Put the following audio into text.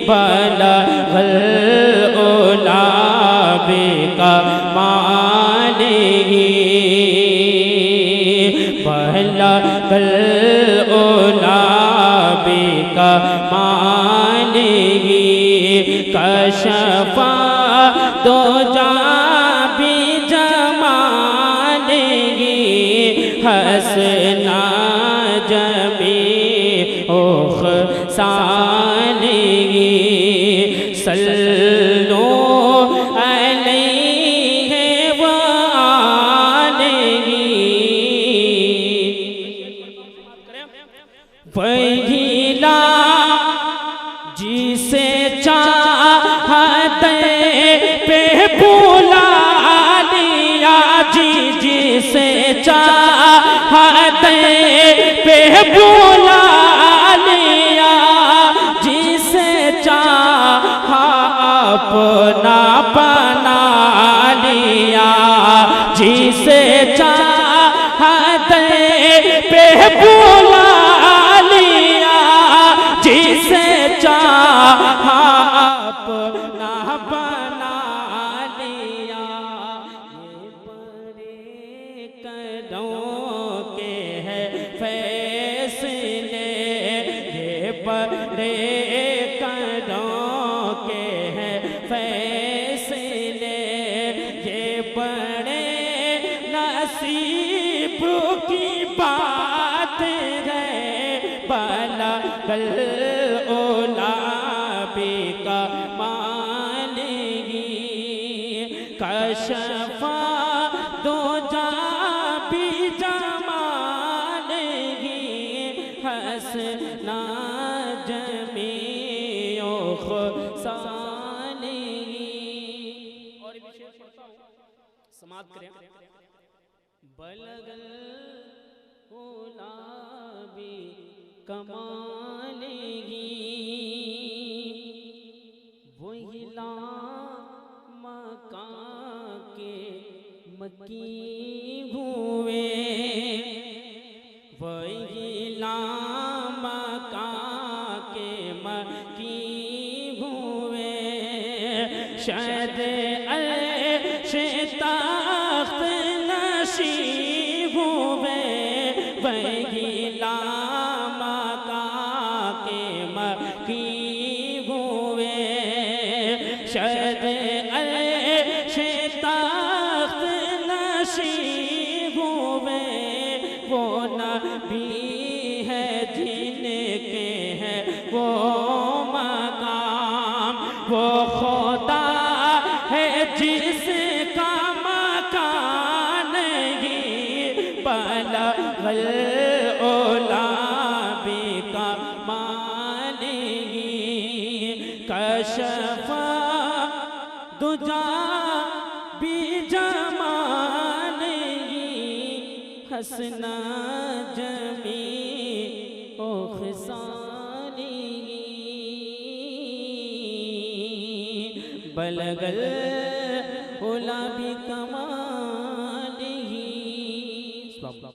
बलगल उला बिकमालिही बलगल उला बिकमालिही कशफा दुजा बिजमालिही हसना जमी सालिही सल्लू अलैहि व आलिही वहीला जिसे चाहते पे बुला लिया जी जिसे चाहते पे बुला लिया जिसे चाहा अपना बना लिया जिसे चाहते पे बुला लिया जिसे चाहा अपना बना लिया ये बड़े कदों के है फैसले ये बड़े कदों के है फैसले ये बड़े नसीब की बात है बलगल उला बिकमालिही कशफा दुजा बिजमालिही हसना जमीओ सालिही। और विशेष पढ़ता हूँ समाप्त करें बलगल उला बिकमालिही वहीला मका के मकी हुए वहीला मका के मकी हुए शायद तख्त नशीब हुए वहीला मका के मकी हुए शायद तख्त नशीब हुए वो नबी है जिनके हैं वो मकाम वो खुदा है जिसका मकान ही बलगल उला बिकमालिही कशफा दुजा बिजमालिही हसना जमी सालिही बलगल उला बिकमालिही।